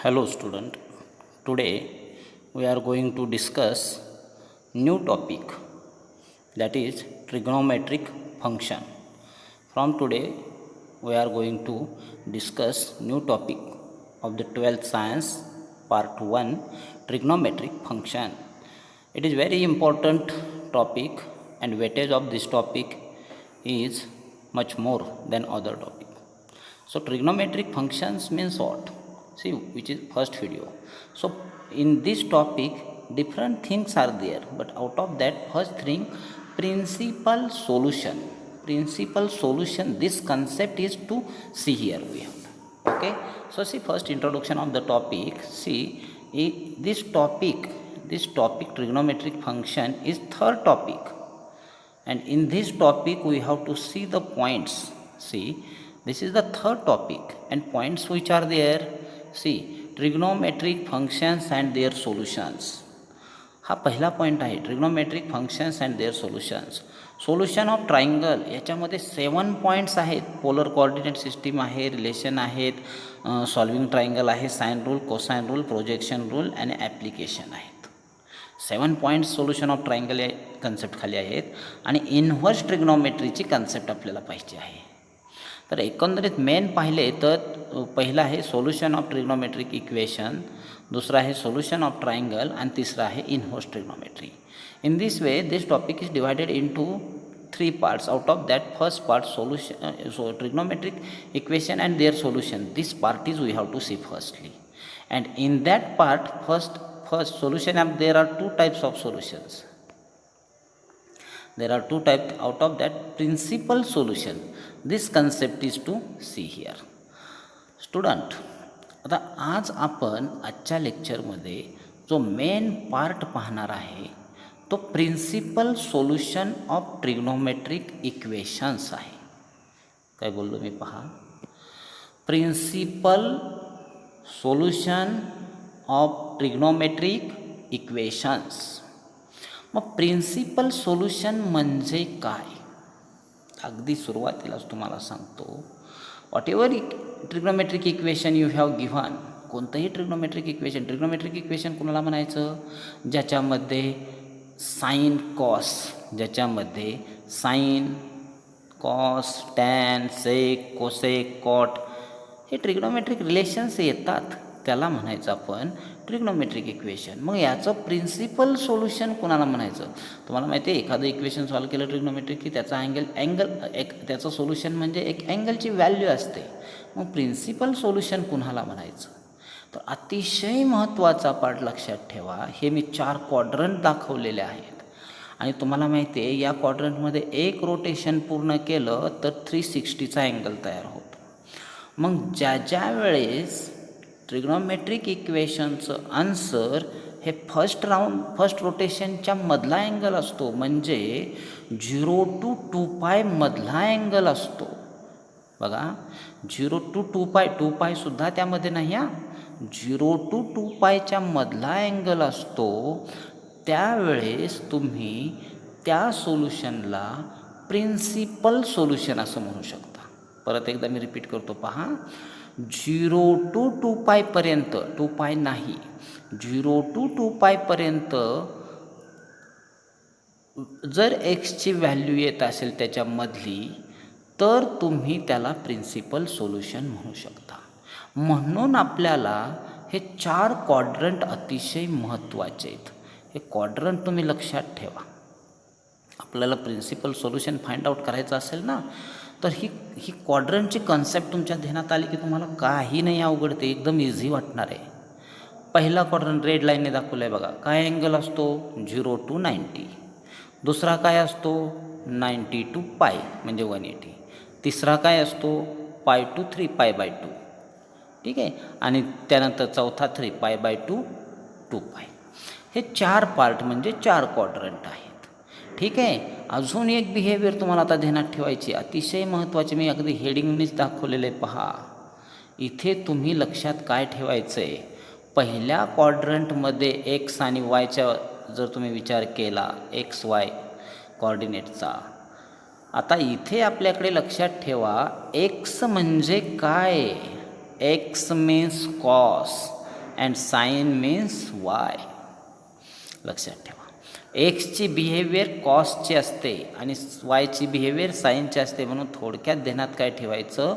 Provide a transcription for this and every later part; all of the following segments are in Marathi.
Hello student. Today we are going to discuss new topic, that is trigonometric function. From today we are going to discuss new topic of the 12th science part 1, trigonometric function. It is very important topic and weightage of this topic is much more than other topic. So trigonometric functions means what? See, which is first video. So in this topic different things are there, but out of that first thing, principal solution. Principal solution, this concept is to see here we have. Okay. So see, first introduction of the topic. See, this topic trigonometric function is third topic, and in this topic we have to see the points. See, this is the third topic and points which are there. See, trigonometric functions and their solutions. हा पहिला पॉईंट आहे, trigonometric functions and their solutions. Solution of triangle याच्यामध्ये 7 पॉईंट्स आहेत. पोलर कोऑर्डिनेट सिस्टीम आहे, रिलेशन आहेत, सॉल्विंग ट्रायंगल आहे, sine rule, cosine rule, projection rule आणि ॲप्लिकेशन आहेत. 7 पॉईंट्स सोल्युशन ऑफ ट्रायंगल या कन्सेप्ट खाली आहेत आणि इन्व्हर्स ट्रिग्नोमेट्रीची कन्सेप्ट आपल्याला पाहिजे आहे. तर एकंदरीत मेन पाहिले तर पहिला आहे सोल्युशन ऑफ ट्रिग्नोमेट्रिक इक्वेशन, दूसरा है सोल्यूशन ऑफ ट्रायंगल आणि तिसरा है inverse trigonometry. In this way this topic is divided into 3 parts. Out of that first part, solution, so trigonometric equation and their solution, this part is we have to see firstly, and in that part first solution of, there are 2 types of solutions. There are 2 types. Out of that principal solution, this concept is to see here. Student, आता आज आपण आजच्या लेक्चरमध्ये जो मेन पार्ट पाहणार आहे तो principal solution of trigonometric equations आहे. काय बोललो मी पहा, principal solution of trigonometric equations. मग प्रिन्सिपल सोल्युशन म्हणजे काय, अगदी सुरुवातीलाच तुम्हाला सांगतो. Whatever trigonometric equation you have given, कोणतंही ट्रिग्नोमेट्रिक इक्वेशन कुणाला म्हणायचं, ज्याच्यामध्ये साइन कॉस, ज्याच्यामध्ये sine cos tan sec cosec cot हे ट्रिग्नोमेट्रिक रिलेशन्स येतात, त्याला म्हणायचं आपण ट्रिग्नोमेट्रिक इक्वेशन. मग याचं प्रिन्सिपल सोल्युशन कोणाला म्हणायचं. तुम्हाला माहिती आहे, एखादं इक्वेशन सॉल्व केलं ट्रिग्नोमेट्रिक की त्याचा त्याचं सोल्युशन म्हणजे एक अँगलची व्हॅल्यू असते. मग प्रिन्सिपल सोल्युशन कुणाला म्हणायचं. तर अतिशय महत्त्वाचा पार्ट लक्षात ठेवा. हे मी 4 क्वाड्रंट दाखवलेले आहेत आणि तुम्हाला माहिती आहे या क्वाड्रंटमध्ये एक रोटेशन पूर्ण केलं तर 360चा अँगल तयार होतो. मग ज्या वेळेस ट्रिग्नोमेट्रिक इक्वेशनचं आन्सर हे फर्स्ट रोटेशनच्या मधला अँगल असतो, म्हणजे 0 to 2π मधला अँगल असतो. बघा, 0 to 2π, 2π सुद्धा त्यामध्ये नाही हा, 0 to 2πच्या मधला अँगल असतो. त्यावेळेस तुम्ही त्या सोल्युशनला प्रिन्सिपल सोल्युशन असं म्हणू शकता. परत एकदा मी रिपीट करतो पहा, 0 to 2π पर्यंत, 2π नाही, 0 to 2π पर्यंत जर एक्सची व्हॅल्यू येत असेल त्याच्यामधली, तर तुम्ही त्याला प्रिन्सिपल सोल्युशन म्हणू शकता. म्हणून आपल्याला हे 4 क्वाड्रंट अतिशय महत्त्वाचे आहेत. हे क्वाड्रंट तुम्ही लक्षात ठेवा. आपल्याला प्रिन्सिपल सोल्युशन फाइंड आउट करायचं असेल ना, तर ही क्वाड्रंटची कन्सेप्ट तुमच्या ध्यानात आली की तुम्हाला काही नाही अवघड, ते एकदम इझी वाटणार आहे. पहिला क्वाड्रंट रेड लाईनने दाखवला आहे बघा. काय अँगल असतो, 0 to 90. दुसरा काय असतो, 90 to π म्हणजे 180. तिसरा काय असतो, π to 3π/2. ठीक आहे, आणि त्यानंतर चौथा 3π/2 2π. हे 4 पार्ट म्हणजे 4 क्वाड्रंट आहेत. ठीक आहे. अजून एक बिहेवियर तुम्हाला आता ध्यानात ठेवायची, अतिशय महत्त्वाचे, मी अगदी हेडिंगनीच दाखवलेले पहा. इथे तुम्ही लक्षात काय ठेवायचं आहे, पहिल्या क्वाड्रंटमध्ये एक्स आणि वायचा जर तुम्ही विचार केला, एक्स वाय कोऑर्डिनेटचा, आता इथे आपल्याकडे लक्षात ठेवा एक्स म्हणजे काय, X means cos and sine means Y. लक्षात ठेवा. एक्सची बिहेवियर कॉसची असते आणि वायची बिहेवियर साईनची असते. म्हणून थोडक्यात ध्यानात काय ठेवायचं,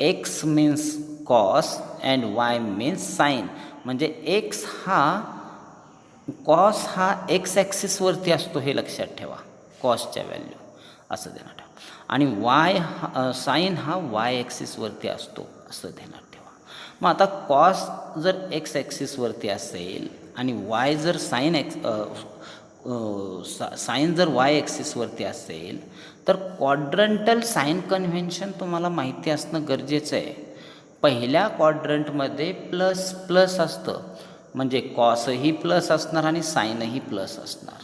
X means cos and Y means sine. म्हणजे एक्स हा कॉस हा एक्स ॲक्सिसवरती असतो हे लक्षात ठेवा, कॉसच्या व्हॅल्यू असं ध्यानात ठेवा. आणि वाय साईन हा वाय ॲक्सिसवरती असतो असं ध्यानात ठेवा. मग आता कॉस जर एक्स ॲक्सिसवरती असेल आणि वाय जर साईन जर वाय ॲक्सिसवरती असेल तर क्वाड्रंटल साईन कन्व्हेन्शन तुम्हाला माहिती असणं गरजेचं आहे. पहिल्या क्वाड्रंटमध्ये प्लस प्लस असतं म्हणजे कॉसही प्लस असणार आणि साईनही प्लस असणार.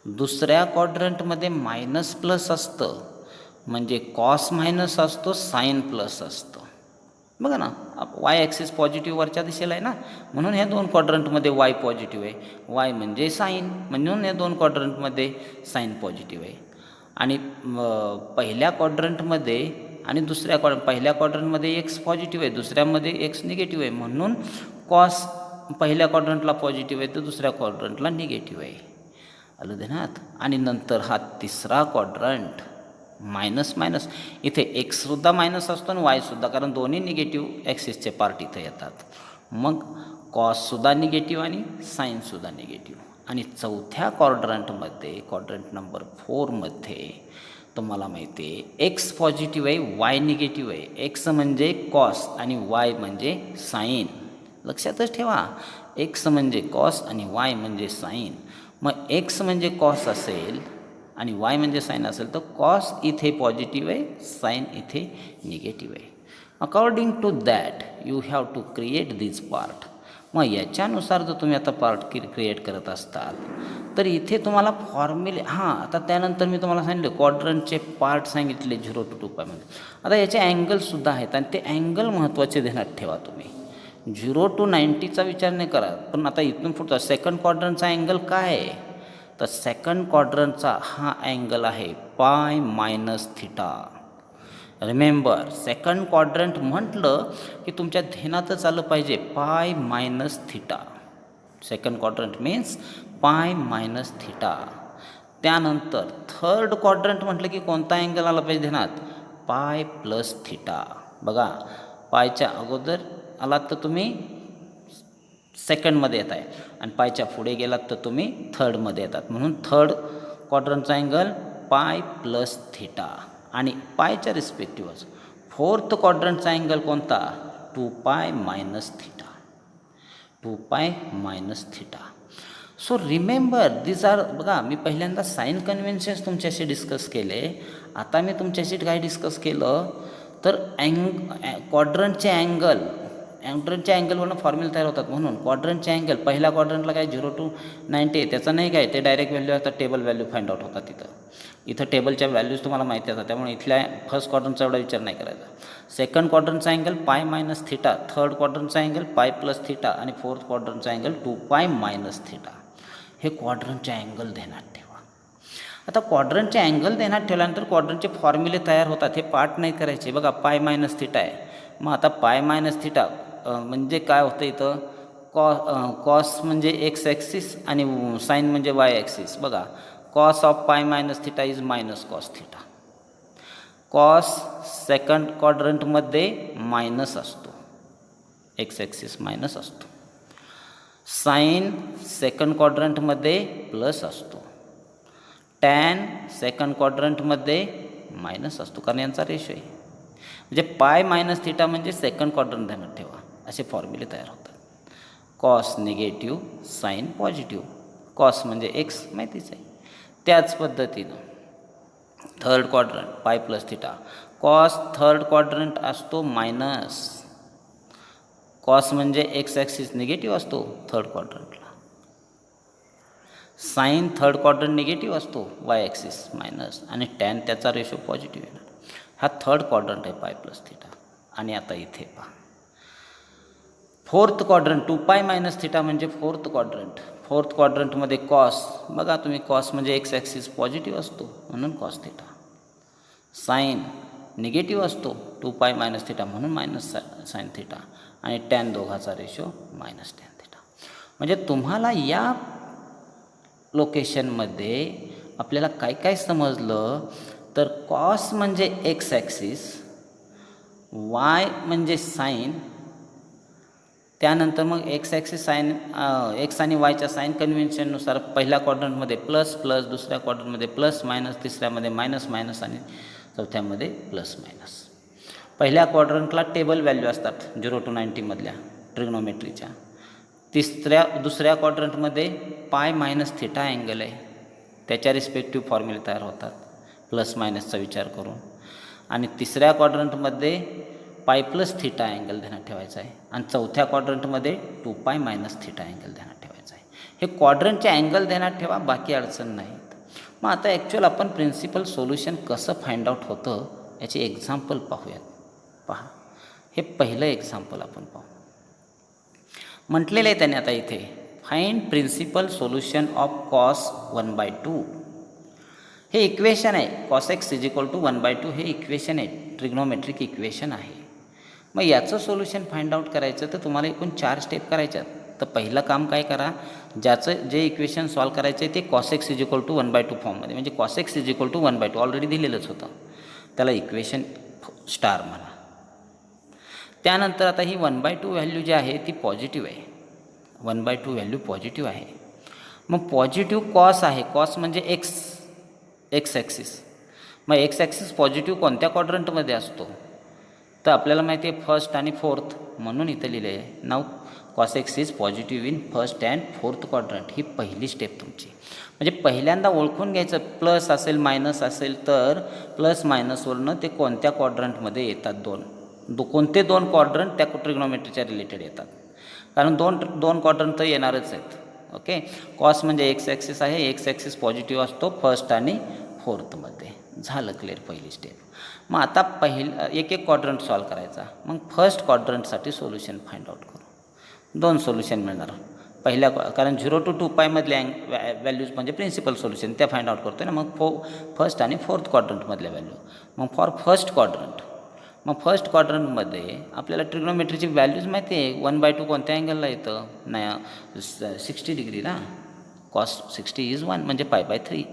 दुसऱ्या क्वाड्रंटमध्ये मायनस प्लस असतं म्हणजे कॉस मायनस असतो, साईन प्लस असतं. बघा ना, वाय ॲक्सिस पॉझिटिव्ह वरच्या दिशेला आहे ना, म्हणून ह्या दोन क्वाड्रंटमध्ये वाय पॉझिटिव्ह आहे, वाय म्हणजे साईन, म्हणून या दोन क्वाड्रंटमध्ये साईन पॉझिटिव्ह आहे. आणि पहिल्या क्वाड्रंटमध्ये आणि पहिल्या क्वाड्रंटमध्ये एक्स पॉझिटिव्ह आहे, दुसऱ्यामध्ये एक्स निगेटिव्ह आहे, म्हणून कॉस पहिल्या क्वाड्रंटला पॉझिटिव्ह आहे तर दुसऱ्या क्वाड्रंटला निगेटिव्ह आहे. आलं ध्यानात. आणि नंतर हा तिसरा क्वाड्रंट मायनस मायनस, इथे एक्ससुद्धा मायनस असतो आणि वायसुद्धा, कारण दोन्ही निगेटिव्ह ॲक्सिसचे पार्ट इथे येतात. मग कॉससुद्धा निगेटिव्ह आणि साईनसुद्धा निगेटिव्ह. आणि चौथ्या क्वाड्रंटमध्ये, क्वाड्रंट नंबर 4मध्ये तुम्हाला माहिती आहे एक्स पॉझिटिव्ह आहे, वाय निगेटिव्ह आहे. एक्स म्हणजे कॉस आणि वाय म्हणजे साईन. लक्षातच ठेवा, एक्स म्हणजे कॉस आणि वाय म्हणजे साईन. मग एक्स म्हणजे कॉस असेल आणि वाय म्हणजे साईन असेल तर कॉस इथे पॉझिटिव्ह आहे, साईन इथे निगेटिव्ह आहे. According to that you have to create this part. मग याच्यानुसार जर तुम्ही आता पार्ट क्रिएट करत असताल तर इथे तुम्हाला फॉर्म्युले आता त्यानंतर मी तुम्हाला सांगितलं क्वाड्रंटचे पार्ट सांगितले 0 to 2π आता याचे अँगलसुद्धा आहेत आणि ते अँगल महत्त्वाचे ध्यानात ठेवा. तुम्ही 0 to 90चा विचार नाही करा, पण आता इथून पुढचा सेकंड क्वाड्रंटचा अँगल काय आहे तर सेकंड क्वाड्रंटचा हा अँगल आहे पाय minus theta. Remember, second quadrant म्हटलं की तुमच्या ध्यानातच आलं पाहिजे पाय minus theta. Second quadrant means पाय मायनस थिटा. त्यानंतर थर्ड क्वाड्रंट म्हटलं की कोणता अँगल आला पाहिजे ध्यानात, पाय प्लस थिटा. बघा, पायच्या अगोदर आलात तर तुम्ही सेकंडमध्ये येत आहे आणि पायच्या पुढे गेलात तर तुम्ही थर्डमध्ये येतात, म्हणून थर्ड क्वाड्रंटचा अँगल पाय प्लस थिटा आणि पायच्या रिस्पेक्टिव्हच. फोर्थ क्वाड्रंटचा अँगल कोणता, 2π minus theta. 2π minus theta. So remember this are. बघा, मी पहिल्यांदा साईन कन्व्हेन्शन्स तुमच्याशी डिस्कस केले, आता मी तुमच्याशी काय डिस्कस केलं तर क्वाड्रंटचे अँगलवरनं फॉर्म्युला तयार होतात. म्हणून क्वाड्रंटचे अँगल, पहिल्या क्वाड्रंटला काय 0 to 90 आहे त्याचं नाही काय, ते डायरेक्ट व्हॅल्यू आता टेबल व्हॅल्यू फाइंड आउट होतात. इथं टेबलच्या व्हॅल्यूज तुम्हाला माहिती असतात, त्यामुळे इथल्या फर्स्ट क्वाड्रंटचा एवढा विचार नाही करायचा. सेकंड क्वाड्रंटचा angle pi minus theta, third क्वाड्रंटचा अँगल पाय प्लस थिटा आणि फोर्थ क्वाड्रंटचा अँगल 2π मायनस थिटा. हे क्वाड्रंटचे अँगल ध्यानात ठेवा. आता क्वाड्रंटचे अँगल ध्यानात ठेवल्यानंतर क्वाड्रंटचे फॉर्म्युले तयार होतात. हे पार्ट नाही करायचे. बघा, पाय मायनस थिटा आहे, मग आता पाय मायनस थिटा म्हणजे काय होतं इथं, कॉस म्हणजे एक्स ॲक्सिस आणि साईन म्हणजे वाय ॲक्सिस. बघा, cos of pi minus theta is minus cos theta. Cos second क्वाड्रंटमध्ये मायनस असतो, एक्स ॲक्सिस मायनस असतो. साईन सेकंड क्वाड्रंटमध्ये प्लस असतो. टॅन सेकंड क्वाड्रंटमध्ये मायनस असतो, कारण यांचा रेशो आहे. म्हणजे पाय मायनस थिटा म्हणजे सेकंड क्वाड्रंट ध्यानात ठेवा. असे फॉर्म्युले तयार होतात. Cos negative, sine positive. Cos म्हणजे एक्स माहितीच आहे. त्याच पद्धतीनं third quadrant pi plus theta. Cos third quadrant असतो मायनस, कॉस म्हणजे एक्स ॲक्सिस निगेटिव्ह असतो थर्ड क्वाड्रंटला. साईन थर्ड क्वाड्रंट निगेटिव्ह असतो, वाय ॲक्सिस मायनस, आणि टॅन त्याचा रेशो पॉझिटिव्ह येणार. हा थर्ड क्वाड्रंट आहे पाय प्लस थिटा. आणि आता इथे पहा फोर्थ क्वाड्रंट 2π मायनस थिटा म्हणजे फोर्थ क्वाड्रंट. फोर्थ क्वाड्रंटमध्ये कॉस, बघा तुम्ही, कॉस म्हणजे एक्स ॲक्सिस पॉझिटिव्ह असतो म्हणून कॉस थिटा. साईन निगेटिव्ह असतो 2π मायनस थिटा म्हणून मायनस साइन थिटा आणि टॅन दोघाचा रेशो मायनस टॅन थिटा. म्हणजे तुम्हाला या लोकेशनमध्ये आपल्याला काय काय समजलं तर कॉस म्हणजे एक्स ॲक्सिस, वाय म्हणजे साईन, त्यानंतर मग एक्स ॲक्सिस साईन एक्स आणि वायच्या साईन कन्व्हेन्शननुसार पहिल्या क्वाड्रंटमध्ये प्लस प्लस, दुसऱ्या क्वाड्रंटमध्ये प्लस मायनस, तिसऱ्यामध्ये मायनस मायनस आणि चौथ्यामध्ये प्लस मायनस. पहिल्या क्वाड्रंटला टेबल व्हॅल्यू असतात 0 to 90 मधल्या ट्रिग्नोमेट्रीच्या. दुसऱ्या क्वाड्रंटमध्ये पाय मायनस थिटा अँगल आहे, त्याच्या रिस्पेक्टिव्ह फॉर्म्युले तयार होतात प्लस मायनसचा विचार करून. आणि तिसऱ्या क्वाड्रंटमध्ये पाय प्लस थिटा अँगल ध्यानात ठेवायचा आहे आणि चौथ्या क्वाड्रंटमध्ये 2π मायनस थिटा अँगल ध्यानात ठेवायचा आहे. हे क्वाड्रंटचे अँगल ध्यानात ठेवा, बाकी अडचण नाहीत. मग आता ॲक्च्युअल आपण प्रिन्सिपल सोल्युशन कसं फाइंड आउट होतं याचे एक्झाम्पल पाहूयात. पहा, हे पहिलं एक्झाम्पल आपण पाहू. म्हटलेलं आहे त्याने आता इथे find principal solution of cos 1/2. हे इक्वेशन आहे, cos x is equal to 1/2 हे इक्वेशन आहे, ट्रिग्नोमेट्रिक इक्वेशन आहे. मग याचं सोल्युशन फाइंड आउट करायचं तर तुम्हाला एकूण 4 स्टेप करायच्यात. तर पहिलं काम काय करा, जे इक्वेशन सॉल्व करायचं आहे ते cos x is equal to 1/2 फॉर्ममध्ये, म्हणजे cos x is equal to 1/2 already दिलेलंच होतं, त्याला इक्वेशन स्टार म्हणा. त्यानंतर आता ही 1/2 व्हॅल्यू जी आहे ती पॉझिटिव्ह आहे, 1/2 व्हॅल्यू पॉझिटिव्ह आहे. मग पॉझिटिव्ह कॉस आहे, कॉस म्हणजे एक्स ॲक्सिस. मग एक्स ॲक्सिस पॉझिटिव्ह कोणत्या क्वाड्रंटमध्ये असतो तर आपल्याला माहिती आहे फर्स्ट आणि फोर्थ, म्हणून इथं लिहिले आहे नाव cos x is positive in first and fourth quadrant. ही पहिली स्टेप तुमची. म्हणजे पहिल्यांदा ओळखून घ्यायचं, प्लस असेल मायनस असेल तर प्लस मायनसवरनं ते कोणत्या क्वाड्रंटमध्ये येतात, कोणते दोन क्वाड्रंट त्या ट्रिग्नोमेट्रीच्या रिलेटेड येतात, कारण दोन क्वाड्रंट तर येणारच आहेत. ओके, कॉस म्हणजे एक्स ॲक्सिस आहे, एक्स ॲक्सिस पॉझिटिव्ह असतो फर्स्ट आणि फोर्थमध्ये. झालं क्लिअर पहिली स्टेप. मग आता एक क्वाड्रंट सॉल्व करायचा. मग फर्स्ट क्वाड्रंटसाठी सोल्युशन फाइंड आउट करू. 2 सोल्युशन मिळणार. कारण 0 to 2π मधल्या व्हॅल्यूज म्हणजे प्रिन्सिपल सोल्युशन त्या फाइंड आउट करतो ना. मग फर्स्ट आणि फोर्थ क्वाड्रंटमधल्या व्हॅल्यू. मग फॉर फर्स्ट क्वाड्रंटमध्ये आपल्याला ट्रिग्नोमेट्रीची व्हॅल्यूज माहिती आहे. 1/2 कोणत्या अँगलला येतं, नाही 60 डिग्री ना, कॉस 60 इज 1 म्हणजे π/3.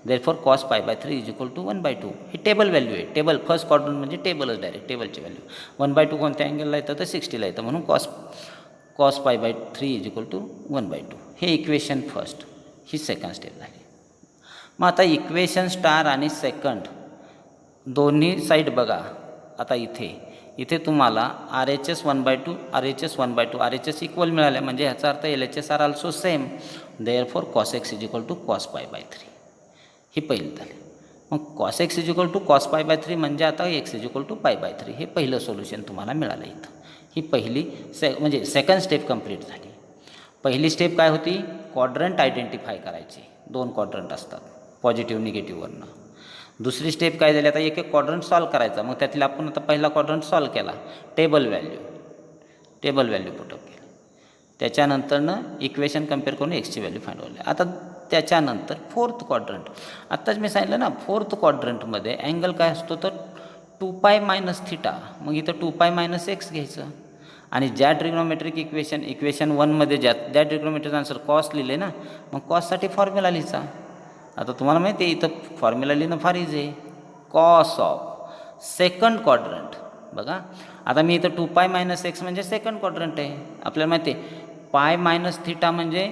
Therefore cos π/3 is equal to 1/2. ही टेबल व्हॅल्यू आहे. टेबल फर्स्ट क्वाड्रंट म्हणजे टेबलच, डायरेक्ट टेबलची व्हॅल्यू. 1/2 कोणत्या अँगलला येतं तर 60ला येतं, म्हणून कॉस π/3 इज इक्वल टू 1/2. हे इक्वेशन फर्स्ट, ही सेकंड स्टेप झाली. मग आता इक्वेशन स्टार आणि सेकंड दोन्ही साईड बघा. आता इथे तुम्हाला RHS 1/2 RHS 1/2 RHS इक्वल मिळाले, म्हणजे ह्याचा अर्थ LHS are also same. Therefore cos x is equal to cos π/3. ही पहिली झाली. मग cos x is equal to cos π/3 म्हणजे आता एक्स इज इक्वल टू π/3. हे पहिलं सोल्युशन तुम्हाला मिळालं इथं. ही पहिली म्हणजे सेकंड स्टेप कंप्लीट झाली. पहिली स्टेप काय होती, क्वाड्रंट आयडेंटिफाय करायची. 2 क्वाड्रंट असतात पॉझिटिव्ह निगेटिव्हवरनं. दुसरी स्टेप काय झाली, आता एक क्वाड्रंट सॉल्व करायचा. मग त्यातला आपण आता पहिला क्वाड्रंट सॉल्व केला, टेबल व्हॅल्यू पुटअप केली. त्याच्यानंतरनं इक्वेशन कम्पेअर करून एक्सची व्हॅल्यू फाइंड होईल. आता त्याच्यानंतर फोर्थ क्वाड्रंट. आत्ताच मी सांगितलं ना, फोर्थ क्वाड्रंटमध्ये अँगल काय असतो तर 2π मायनस थिटा. मग इथं 2π मायनस एक्स घ्यायचं. आणि ज्या ट्रिग्नोमेट्रिक इक्वेशन 1मध्ये ज्या ट्रिग्नोमेट्रिक आन्सर कॉस लिहिले ना, मग कॉससाठी फॉर्म्युला लिहायचा. आता तुम्हाला माहिती आहे इथं फॉर्म्युला लिहिणं फार इझी आहे. Cos of second quadrant. बघा आता मी इथं 2π मायनस एक्स म्हणजे सेकंड क्वाड्रंट आहे, आपल्याला माहिती आहे. पाय मायनस थिटा म्हणजे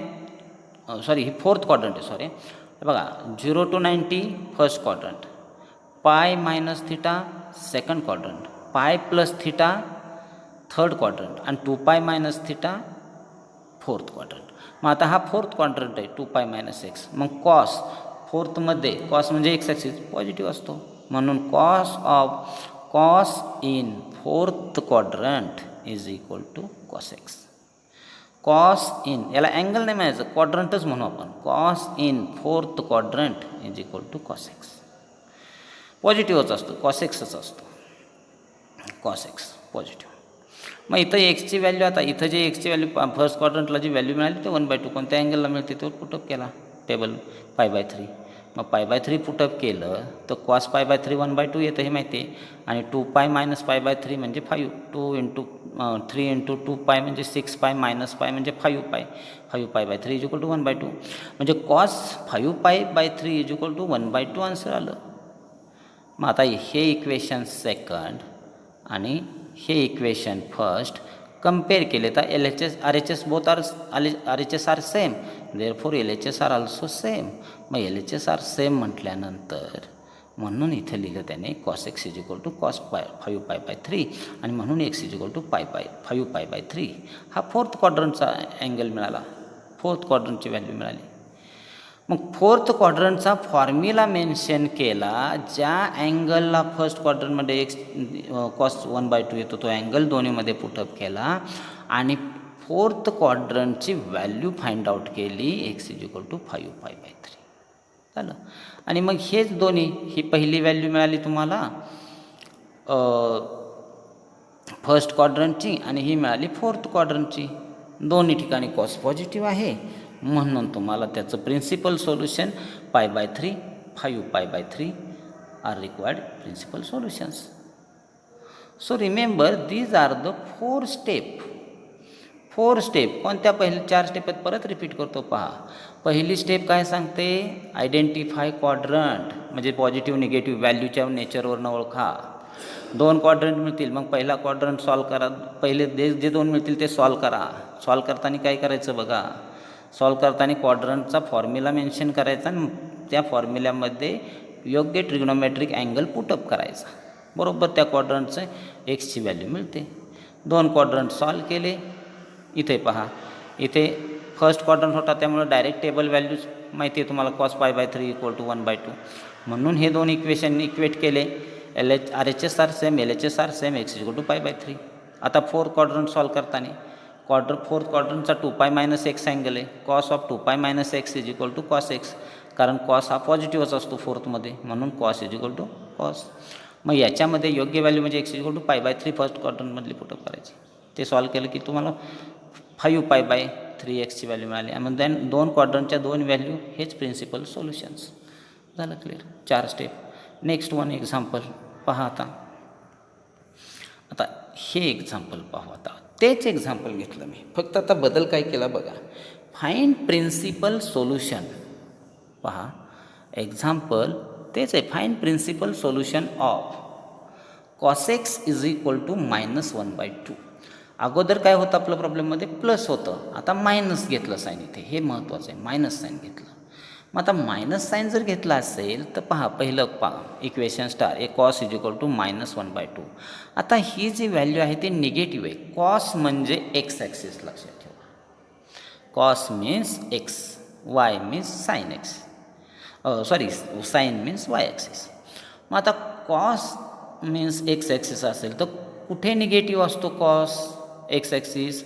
ही फोर्थ क्वाड्रंट आहे, सॉरी. बघा 0 to 90 first quadrant, pi minus theta second quadrant, pi plus theta third quadrant आणि 2π मायनस थिटा फोर्थ क्वाड्रंट. मग आता हा फोर्थ क्वाड्रंट आहे 2π मायनस एक्स. मग फोर्थमध्ये कॉस म्हणजे एक्स ॲक्सिस पॉझिटिव्ह असतो, म्हणून cos in fourth quadrant is equal to cos x. Cos in, याला अँगल नाही म्हणायचं, क्वाड्रंटच म्हणू आपण. Cos in fourth quadrant is equal to cos X. पॉझिटिव्हच असतो, कॉस एक्सच असतो, कॉस एक्स पॉझिटिव्ह. मग इथं एक्सची व्हॅल्यू, आता इथं जे एक्सची व्हॅल्यू फर्स्ट क्वाड्रंटला जी व्हॅल्यू मिळाली ते 1/2 कोणत्या अँगलला मिळते तो पुटअप केला, टेबल π/3. मग पाय बाय 3 पुटअप केलं तर कॉस पाय बाय 3 1/2 येतं हे माहिती आहे. आणि 2 पाय मायनस पाय बाय 3 म्हणजे 5. 2 इंटू 3 इंटू 2 पाय म्हणजे 6 पाय मायनस पाय म्हणजे 5 पाय. 5 pi by 3 is equal to 1/2. म्हणजे cos 5 pi by 3 is equal to 1/2 answer आलं. मग आता हे इक्वेशन सेकंड आणि हे इक्वेशन फर्स्ट कंपेअर केले तर LHS RHS both are RHS are same, therefore LHS are also same. मग LHS आर सेम म्हटल्यानंतर म्हणून इथे लिहिलं त्याने cos x is equal to cos 5 pi by 3 आणि म्हणून x is equal to 5 pi by 3. हा फोर्थ क्वाड्रंटचा अँगल मिळाला, फोर्थ क्वाड्रंटची व्हॅल्यू मिळाली. मग फोर्थ क्वाड्रंटचा फॉर्म्युला मेन्शन केला, ज्या अँगलला फर्स्ट क्वाड्रंटमध्ये एक्स कॉस 1/2 येतो तो अँगल दोन्हीमध्ये पुटअप केला आणि फोर्थ क्वाड्रंटची व्हॅल्यू फाइंड आउट केली, X is equal to 5 pi by 3 झालं. आणि मग हेच दोन्ही, ही पहिली व्हॅल्यू मिळाली तुम्हाला फर्स्ट क्वाड्रंटची आणि ही मिळाली फोर्थ क्वाड्रंटची. दोन्ही ठिकाणी कॉस पॉझिटिव्ह आहे म्हणून तुम्हाला त्याचं प्रिन्सिपल सोल्युशन पाय by 3, 5 pi by 3 are required principal solutions. So remember these are the 4 step. कोणत्या पहिले 4 स्टेप आहेत परत रिपीट करतो पहा. पहिली स्टेप काय सांगते, आयडेंटिफाय क्वाड्रंट, म्हणजे पॉझिटिव्ह निगेटिव्ह व्हॅल्यूच्या नेचरवरनं ओळखा. 2 क्वाड्रंट मिळतील, मग पहिला क्वाड्रंट सॉल्व करा. पहिले जे 2 मिळतील ते सॉल्व करा. सॉल्व करताना काय करायचं बघा, सॉल्व करताना क्वाड्रंटचा फॉर्म्युला मेन्शन करायचा आणि त्या फॉर्म्युल्यामध्ये योग्य ट्रिग्नोमेट्रिक अँगल पुटअप करायचा. बरोबर त्या क्वाड्रंटचं एक्सची व्हॅल्यू मिळते. 2 क्वाड्रंट सॉल्व केले. इथे पहा, इथे फर्स्ट क्वाड्रंट होता त्यामुळे डायरेक्ट टेबल व्हॅल्यूज माहिती आहे तुम्हाला, cos pi by 3 equal to 1/2. म्हणून हे 2 इक्वेशन इक्वेट केले. RHS are same, LHS are same, X equal to pi by 3. आता फोर्थ क्वाड्रंट सॉल्व करताना फोर्थ क्वाड्रंटचा 2 पाय मायनस एक्स अँगल आहे. Cos of 2 pi minus x is equal to cos X, कारण कॉस हा पॉझिटिव्हच असतो फोर्थमध्ये, म्हणून cos is equal to cos. मग याच्यामध्ये योग्य व्हॅल्यू म्हणजे X is equal to pi by 3 first क्वाड्रंटमधली पुटअप करायची. ते सॉल्व केलं की तुम्हाला 5 पाय बाय 3 एक्सची व्हॅल्यू मिळाली. आणि देन 2 क्वाड्रंटच्या 2 व्हॅल्यू हेच प्रिन्सिपल सोल्युशन्स. झालं clear, 4 step. Next one example पहा. आता हे एक्झाम्पल पाहू. आता तेच एक्झाम्पल घेतलं मी, फक्त आता बदल काय केला बघा. Find principal solution. पहा एक्झाम्पल तेच आहे, find principal solution of cos x is equal to -1/2. अगोदर काय होतं आपलं प्रॉब्लेममध्ये, प्लस होतं, आता मायनस घेतलं साईन. इथे हे महत्त्वाचं आहे, मायनस साईन घेतलं. मग आता मायनस साईन जर घेतला असेल तर पहा, पहिलं equation star a cos is equal to -1/2. आता ही जी व्हॅल्यू आहे ती निगेटिव्ह आहे. कॉस म्हणजे एक्स ॲक्सिस, लक्षात ठेवा. Cos means X, Y means sine X, sorry sine means Y axis. मग आता कॉस मीन्स एक्स ॲक्सिस असेल तर कुठे निगेटिव्ह असतो कॉस एक्स ॲक्सिस,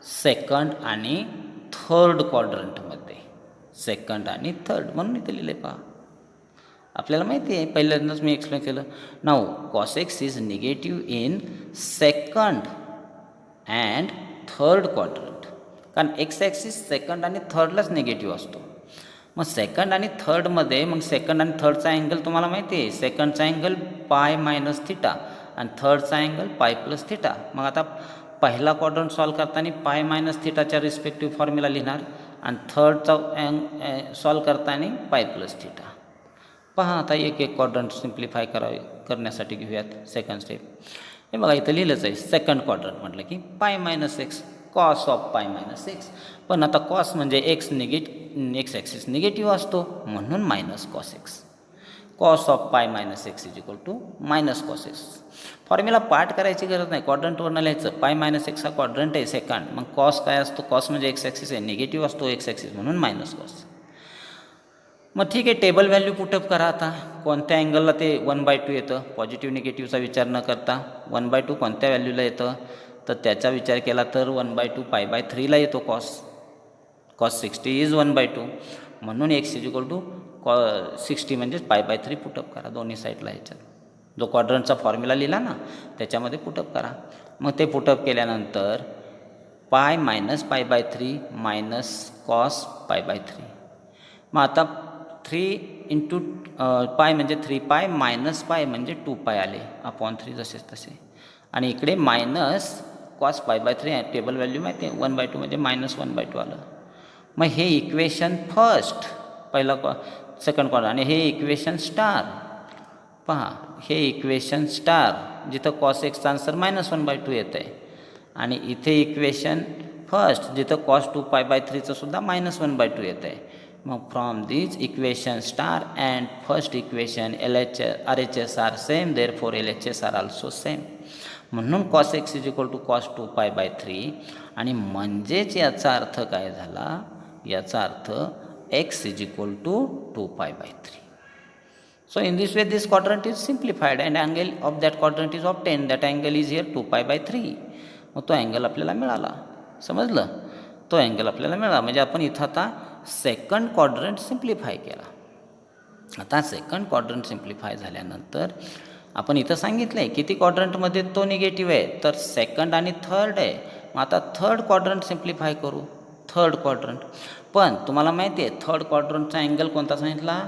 सेकंड आणि थर्ड क्वाड्रंटमध्ये. सेकंड आणि थर्ड म्हणून इथे लिहिले पहा. आपल्याला माहिती आहे, पहिल्यांदाच मी एक्सप्लेन केलं. Now cos x is negative in second and third quadrant, कारण एक्स ॲक्सिस सेकंड आणि थर्डलाच निगेटिव्ह असतो. मग सेकंड आणि थर्डमध्ये, मग सेकंड आणि थर्डचा अँगल तुम्हाला माहिती आहे, सेकंडचा अँगल पाय मायनस थिटा आणि थर्डचा अँगल पाय प्लस थिटा. मग आता पहिला क्वाड्रंट सॉल्व करताना पाय मायनस थिटाच्या रिस्पेक्टिव्ह फॉर्म्युला लिहिणार आणि थर्डचा सॉल्व करताना पाय प्लस थिटा. पहा आता एक एक क्वाड्रंट सिम्प्लिफाय करण्यासाठी घेऊयात. सेकंड स्टेप हे बघा, इथं लिहिलंच आहे. सेकंड क्वाड्रंट म्हटलं की pi minus X, cos of pi minus X. पण आता कॉस म्हणजे एक्स ॲक्सिस निगेटिव्ह असतो म्हणून minus cos x. Cos of pi minus x is equal to minus cos X. Formula part करायची गरज नाही, क्वाड्रंटवरनं लिहायचं. पाय मायनस एक्स हा क्वाड्रंट आहे सेकंड, मग कॉस काय असतो, कॉस म्हणजे एक्स ॲक्सिस आहे, निगेटिव्ह असतो एक्स ॲक्सिस म्हणून मायनस कॉस. मग ठीक आहे, टेबल व्हॅल्यू पुटअप करा. आता कोणत्या अँगलला ते 1/2 येतं, पॉझिटिव्ह निगेटिव्हचा विचार न करता 1/2 कोणत्या व्हॅल्यूला येतं, तर त्याचा विचार केला तर 1/2 पाय बाय 3ला येतो. कॉस 60 इज 1/2 म्हणून एक्स इज इक्वल टू 60 म्हणजेच पाय बाय 3 पुटअप करा दोन्ही साईडला. ह्याच्यात जो क्वाड्रंटचा फॉर्म्युला लिहिला ना त्याच्यामध्ये पुटअप करा. मग ते पुटअप केल्यानंतर pi minus pi by 3 minus cos pi by 3. मग आता 3 इंटू पाय म्हणजे 3 पाय मायनस पाय म्हणजे 2 पाय आले अपॉन 3 जसेच तसे. आणि इकडे मायनस कॉस पाय बाय 3 आहे. टेबल व्हॅल्यू माहिती आहे 1/2 म्हणजे -1/2 आलं. मग हे इक्वेशन फर्स्ट पहिला सेकंड क्वाड्रंट आणि हे इक्वेशन स्टार. पहा हे इक्वेशन स्टार जिथं कॉस एक्सचा आन्सर -1/2 येतं आहे आणि इथे इक्वेशन फर्स्ट जिथं कॉस 2 पाय बाय 3चं सुद्धा -1/2 येतं आहे. मग from this equation star and first equation RHS are same therefore LHS are also same. म्हणून cos x is equal to cos 2 pi by 3 आणि म्हणजेच याचा अर्थ काय झाला, याचा अर्थ x is equal to 2 pi by 3. So in this way this quadrant is simplified and angle of that quadrant is obtained. That angle is here 2 pi by 3. मग तो अँगल आपल्याला मिळाला. समजलं? तो अँगल आपल्याला मिळाला म्हणजे आपण इथं आता सेकंड क्वाड्रंट सिम्प्लिफाय केला. आता सेकंड क्वाड्रंट सिम्प्लिफाय झाल्यानंतर आपण इथं सांगितलं आहे किती क्वाड्रंटमध्ये तो निगेटिव्ह आहे, तर सेकंड आणि थर्ड आहे. मग आता थर्ड क्वाड्रंट सिम्प्लिफाय करू. थर्ड क्वाड्रंट पण तुम्हाला माहिती आहे थर्ड क्वाड्रंटचा अँगल कोणता सांगितला,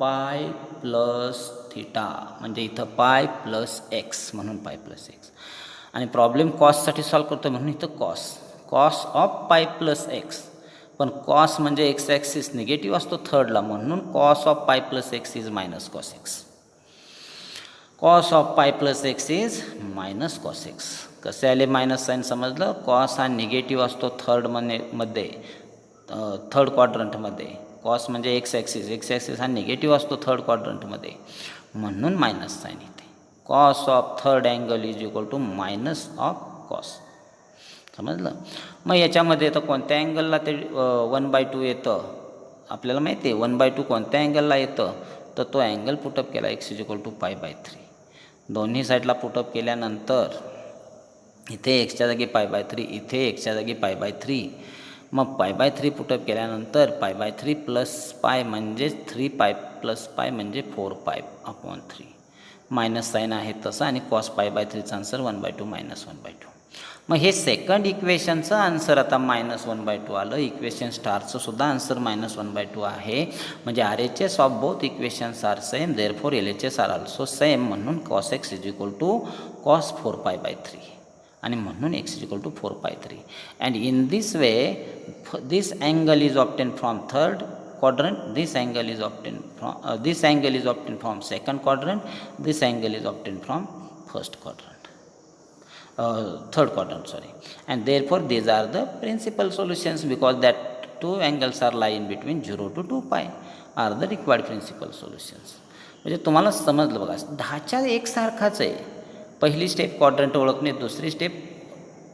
पाय प्लस थिटा म्हणजे इथं पाय प्लस एक्स म्हणून पाय प्लस एक्स. आणि प्रॉब्लेम कॉससाठी सॉल्व करतो म्हणून इथं cos of pi plus x. पण कॉस म्हणजे एक्स ॲक्सिस निगेटिव्ह असतो थर्डला म्हणून cos of pi plus x is minus cos x. Cos of pi plus x is minus cos x. कसे आले मायनस साईन समजलं. कॉस हा निगेटिव्ह असतो मध्ये थर्ड क्वाड्रंटमध्ये. कॉस म्हणजे एक्स ॲक्सिस हा निगेटिव्ह असतो थर्ड क्वाड्रंटमध्ये म्हणून मायनस साईन येते. Cos of third angle is equal to minus of cos. समजलं. मग याच्यामध्ये तर कोणत्या अँगलला ते 1/2 येतं आपल्याला माहिती आहे. 1/2 कोणत्या अँगलला येतं तर तो अँगल पुटअप केला x is equal to pi by 3. दोन्ही साईडला पुटअप केल्यानंतर इथे एक्सच्या जागी पाय बाय 3, इथे एक्सच्या जागी पाय बाय 3. मग पाय बाय 3 पुटअप केल्यानंतर पाय बाय 3 प्लस पाय म्हणजे 3 पाय प्लस पाय म्हणजे 4 पाय अपॉन 3. मायनस साईन आहे तसं आणि कॉस पाय बाय 3चा आन्सर 1/2 -1/2. मग हे सेकंड इक्वेशनचं आन्सर आता -1/2 आलं. इक्वेशन स्टारचं सुद्धा आन्सर -1/2 आहे. म्हणजे RHS of both equations are same therefore LHS are also same. म्हणून cos x is equal to cos 4 pi by 3 आणि म्हणून एक्स इज इक्वल टू 4 पाय 3. And in this way this angle is obtain from third quadrant, this angle is obtained from second quadrant, this angle is obtained from third quadrant, and therefore these are the principal solutions because that two angles are lie in between 0 to 2 pi are the required principal solutions. म्हणजे तुम्हाला समजलं बघा 10च्या एकसारखाच आहे. पहिली स्टेप क्वाड्रंट ओळखणे, दुसरी स्टेप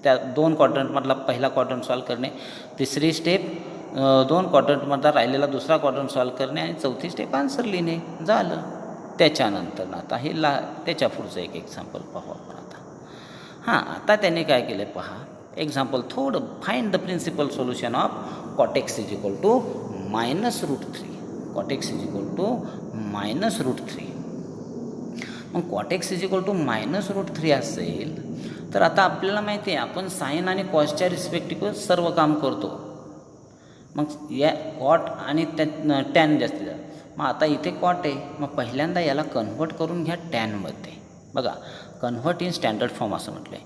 त्या 2 क्वाड्रंटमधला पहिला क्वाड्रंट सॉल्व करणे, तिसरी स्टेप 2 क्वाड्रंटमधला राहिलेला दुसरा क्वाड्रंट सॉल्व करणे आणि चौथी स्टेप आन्सर लिहिणे झालं. त्याच्यानंतर आता हे त्याच्या पुढचं एक एक्झाम्पल पाहू आपण आता. आता त्याने काय केलं पहा. एक्झाम्पल थोडं find the principal solution of cot x is equal to -√3. Cot x is equal to -√3. मग cot x is equal to -√3 असेल तर आता आपल्याला माहिती आहे आपण साईन आणि कॉसच्या रिस्पेक्टिव्ह सर्व काम करतो. मग या कॉट आणि त्या टॅन जास्तीत जास्त. मग आता इथे कॉट आहे, मग पहिल्यांदा याला कन्व्हर्ट करून घ्या टॅनमध्ये. बघा कन्व्हर्ट इन स्टँडर्ड फॉर्म असं म्हटलं आहे.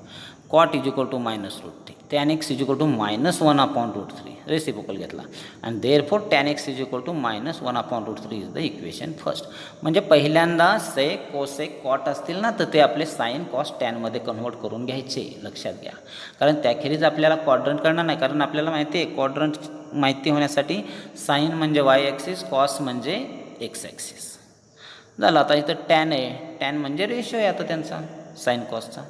Cot is equal to -√3, tan x is equal to -1/√3 reciprocal घेतला आणि therefore tan x is equal to -1/√3 is the equation first. म्हणजे पहिल्यांदा सेक कोसेक कॉट असतील ना तर ते आपले साईन कॉस टॅनमध्ये कन्व्हर्ट करून घ्यायचे. लक्षात घ्या कारण त्याखेरीज आपल्याला क्वाड्रंट करणार नाही. कारण आपल्याला माहिती आहे क्वाड्रंट माहिती होण्यासाठी साईन म्हणजे वाय ॲक्सिस, कॉस म्हणजे एक्स ॲक्सिस झालं. आता इथं टॅन आहे, टॅन म्हणजे रेशो आहे आता त्यांचा साईन कॉसचा.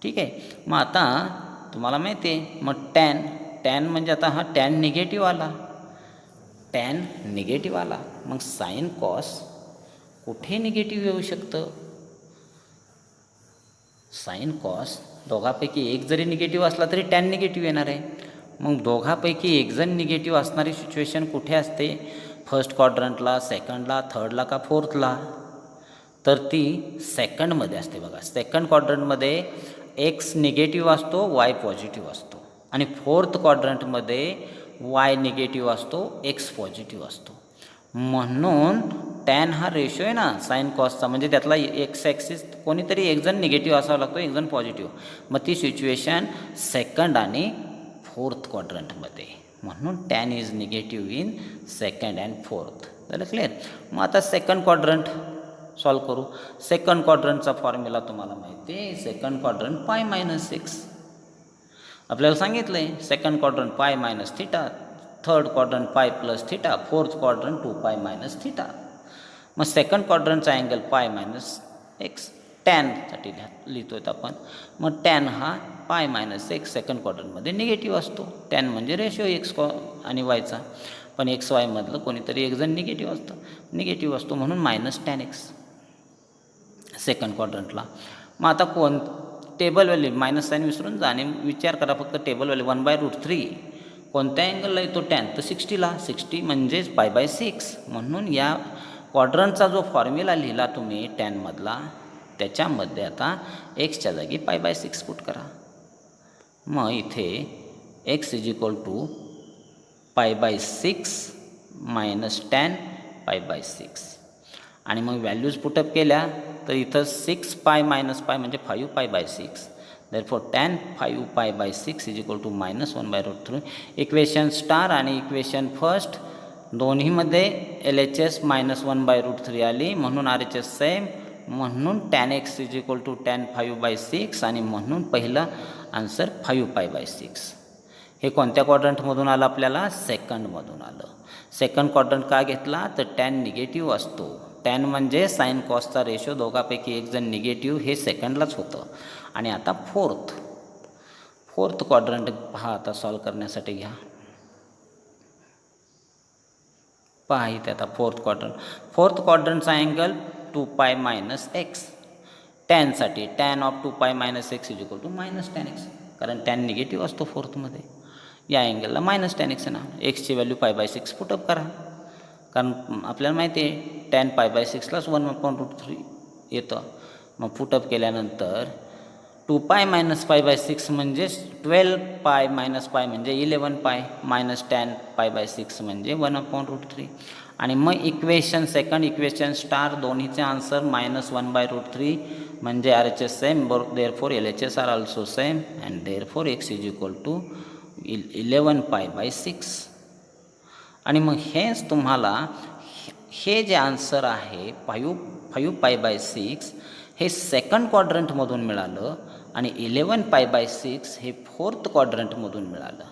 ठीक आहे. मग आता तुम्हाला माहिती आहे मग टॅन म्हणजे आता हा टॅन निगेटिव्ह आला, मग साईन कॉस कुठे निगेटिव्ह येऊ शकतं. साईन कॉस दोघापैकी एक जरी निगेटिव्ह असला तरी टॅन निगेटिव्ह येणार आहे. मग दोघापैकी एक जण निगेटिव्ह असणारी सिच्युएशन कुठे असते, फर्स्ट क्वाड्रंटला, सेकंडला, थर्डला का फोर्थला, तर ती सेकंडमध्ये असते. बघा सेकंड क्वाड्रंटमध्ये एक्स निगेटिव्ह असतो, वाय पॉझिटिव्ह असतो आणि फोर्थ क्वाड्रंटमध्ये वाय निगेटिव्ह असतो, एक्स पॉझिटिव्ह असतो. म्हणून टॅन हा रेशो आहे ना साईन कॉसचा, म्हणजे त्यातला एक्स ॲक्सिस कोणीतरी एक जण निगेटिव्ह असावा लागतो, एक जण पॉझिटिव्ह. मग ती सिच्युएशन सेकंड आणि फोर्थ क्वाड्रंटमध्ये, म्हणून tan is negative in second and fourth. झालं क्लिअर. मग आता सेकंड क्वाड्रंट सॉल्व करू. सेकंड क्वाड्रंटचा फॉर्म्युला तुम्हाला माहिती आहे, सेकंड क्वाड्रंट पाय मायनस 6. आपल्याला सांगितलं आहे second quadrant pi minus theta, third quadrant pi plus theta, fourth quadrant 2 pi minus theta. मग सेकंड क्वाड्रंटचा अँगल पाय मायनस एक्स, टॅनसाठी लिहितो आहेत आपण. मग टॅन हा पाय मायनस एक्स सेकंड क्वाड्रंटमध्ये निगेटिव्ह असतो. टॅन म्हणजे रेशो एक्स आणि वायचा, पण एक्स वायमधलं कोणीतरी एक जण निगेटिव्ह असतो म्हणून मायनस टॅन एक्स सेकंड क्वाड्रंटला. मग आता टेबल व्हॅल्यू मायनस साईन विसरून जा आणि विचार करा फक्त टेबल व्हॅल्यू 1/√3 कोणत्या अँगलला येतो टॅन, तर 60ला. 60 म्हणजेच π/6. म्हणून या क्वाड्रंटचा जो फॉर्म्युला लिहिला तुम्ही टॅनमधला, त्याच्यामध्ये आता एक्सच्या जागी π/6 पुट करा. मग इथे x is equal to π/6 minus tan π/6. आणि मग व्हॅल्यूज पुटअप केल्या तर इथं 6 पाय मायनस पाय म्हणजे 5 π/6. Therefore tan 5 π/6 is equal to -1/√3. Equation star आणि इक्वेशन फर्स्ट दोन्हीमध्ये LHS -1/√3 आली, म्हणून RHS सेम, म्हणून tan x is equal to tan 5/6 आणि म्हणून पहिलं आन्सर 5 π/6. हे कोणत्या क्वाड्रंटमधून आलं आपल्याला, सेकंडमधून आलं. सेकंड क्वाड्रंट का घेतला तर टॅन निगेटिव्ह असतो. टॅन म्हणजे साईन कॉसचा रेशो, दोघापैकी एक जण निगेटिव्ह, हे सेकंडलाच होतं. आणि आता फोर्थ क्वाड्रंट पहा आता सॉल्व करण्यासाठी घ्या. पहा इथे आता फोर्थ क्वाड्रंटचा अँगल 2 पाय मायनस एक्स. टॅनसाठी tan of 2 pi minus x is equal to minus tan x, कारण टॅन निगेटिव्ह असतो फोर्थमध्ये. या अँगलला मायनस टॅन एक्स आहे ना. एक्सची व्हॅल्यू π/6 पुटअप करा, कारण आपल्याला माहिती आहे टॅन π/6लाच 1/√3 येतं. मग पुटअप केल्यानंतर 2 पाय मायनस π/6 म्हणजेच 12 पाय मायनस पाय म्हणजे 11 पाय मायनस टॅन π/6 म्हणजे 1/√3. आणि मग सेकंड इक्वेशन स्टार दोन्हीचे आन्सर -1/√3 म्हणजे RHS same, therefore LHS are also same and therefore x is equal to 11 π/6. आणि मग हेच तुम्हाला हे जे आन्सर आहे 5 π/6 हे सेकंड क्वाड्रंटमधून मिळालं आणि 11 π/6 हे फोर्थ क्वाड्रंटमधून मिळालं.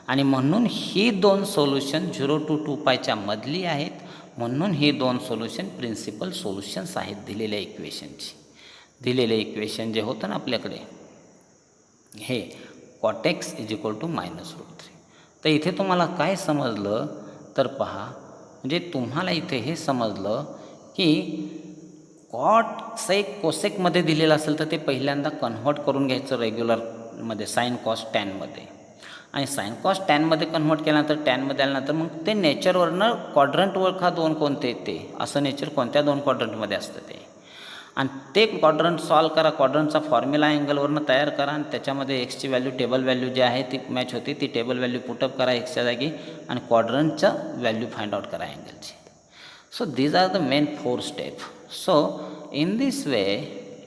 आणि म्हणून ही दोन सोल्युशन 0 to 2 पायच्या मधली आहेत, म्हणून ही दोन सोल्युशन प्रिन्सिपल सोल्युशन्स आहेत दिलेल्या इक्वेशनची. दिलेले इक्वेशन जे होतं ना आपल्याकडे हे cot x is equal to -√3. तर इथे तुम्हाला काय समजलं तर पहा, म्हणजे तुम्हाला इथे हे समजलं की कॉट सेक कोसेकमध्ये दिलेलं असेल तर ते पहिल्यांदा कन्व्हर्ट करून घ्यायचं रेग्युलरमध्ये साईन कॉस टॅनमध्ये, आणि साईन कॉस टॅनमध्ये कन्व्हर्ट केल्यानंतर टॅनमध्ये आल्यानंतर मग ते नेचरवरनं क्वाड्रंट ओळखा दोन कोणते ते, असं नेचर कोणत्या दोन क्वाड्रंटमध्ये असतं ते, आणि ते क्वाड्रंट सॉल्व करा. क्वाड्रंटचा फॉर्म्युला अँगलवरनं तयार करा आणि त्याच्यामध्ये एक्सची व्हॅल्यू टेबल व्हॅल्यू जी आहे ती मॅच होती, ती टेबल व्हॅल्यू पुटअप करा एक्सच्या जागी आणि क्वाड्रंटच्या व्हॅल्यू फाइंड आउट करा अँगलची. So these are the main 4 steps. So in this way,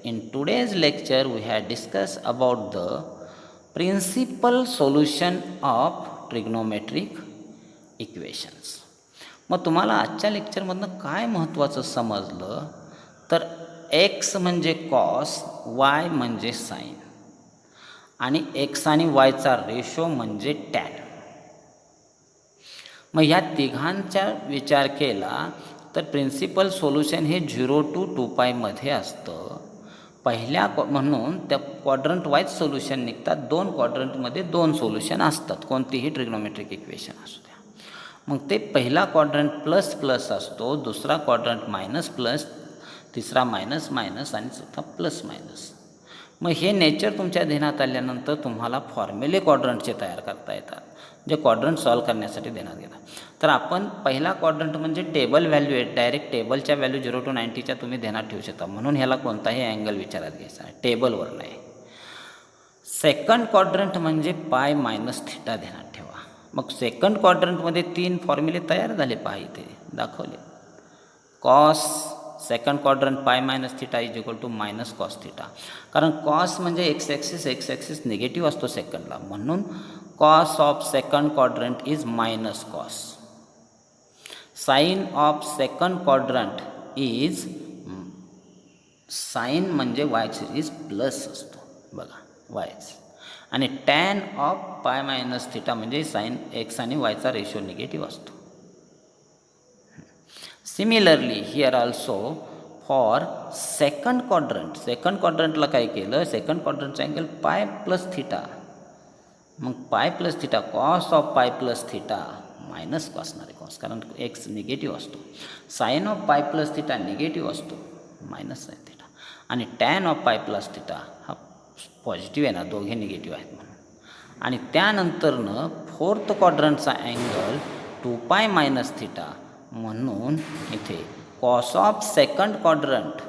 in today's lecture we have discussed about the principal solution of trigonometric equations. मग तुम्हाला आजच्या लेक्चरमधनं काय महत्त्वाचं समजलं तर x म्हणजे कॉस, y म्हणजे साईन आणि x आणि yचा रेशो म्हणजे टॅन. मग ह्या तिघांचा विचार केला तर प्रिन्सिपल सोल्युशन हे 0 to 2 पायमध्ये असतं. म्हणून त्या क्वाड्रंट वाईज सोल्युशन निघतात. दोन क्वाड्रंटमध्ये दोन सोल्युशन असतात, कोणतीही ट्रिग्नोमेट्रिक इक्वेशन असू द्या. मग ते पहिला क्वाड्रंट प्लस प्लस असतो, दुसरा क्वाड्रंट मायनस प्लस, तिसरा मायनस मायनस आणि चौथा प्लस मायनस. मग हे नेचर तुमच्या ध्यानात आल्यानंतर तुम्हाला फॉर्म्युले क्वाड्रंटचे तयार करता येतात, जे क्वाड्रंट सॉल्व करण्यासाठी देण्यात येतात. तर आपण पहिला क्वाड्रंट म्हणजे टेबल व्हॅल्यू आहे, डायरेक्ट टेबलच्या व्हॅल्यू 0 to 90च्या तुम्ही ध्यानात ठेवू शकता, म्हणून ह्याला कोणताही अँगल विचारात घ्यायचा आहे, टेबलवर नाही. सेकंड क्वाड्रंट म्हणजे पाय मायनस थिटा ध्यानात ठेवा. मग सेकंड क्वाड्रंटमध्ये 3 फॉर्म्युले तयार झाले, पहा इथे दाखवले. Cos second quadrant pi minus theta is equal to minus cos theta. कारण कॉस म्हणजे एक्स ॲक्सिस निगेटिव्ह असतो सेकंडला, म्हणून cos of second quadrant is minus cos. Sine of second quadrant is sine म्हणजे वाय सिरीज प्लस असतो बघा वायच. आणि tan of pi minus theta म्हणजे साईन एक्स आणि वायचा रेशो निगेटिव्ह असतो. Similarly here also for second क्वाड्रंटला काय केलं, सेकंड क्वाड्रंटचा अँगल पाय प्लस थिटा, मग pi plus theta cos of pi plus theta minus कॉसणार आहे कॉस, कारण एक्स निगेटिव्ह असतो. Sine of pi plus theta negative असतो मायनस साईन थिटा. आणि tan of pi plus theta हा पॉझिटिव्ह आहे ना, दोघे निगेटिव्ह आहेत म्हणून. आणि त्यानंतरनं फोर्थ क्वाड्रंटचा अँगल 2 मायनस थिटा, म्हणून इथे cos of second quadrant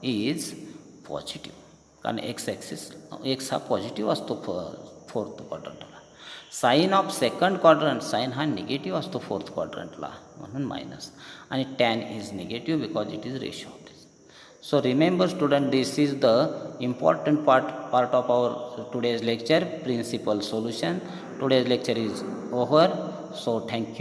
is positive, कारण एक्स हा पॉझिटिव्ह असतो फोर्थ क्वाड्रंटला. Sine of second quadrant, sine हा निगेटिव्ह असतो फोर्थ क्वाड्रंटला, म्हणून मायनस. आणि tan is negative because it is ratio of this. So remember student, this is the important part of our today's lecture, principal solution. Today's lecture is over. So thank you.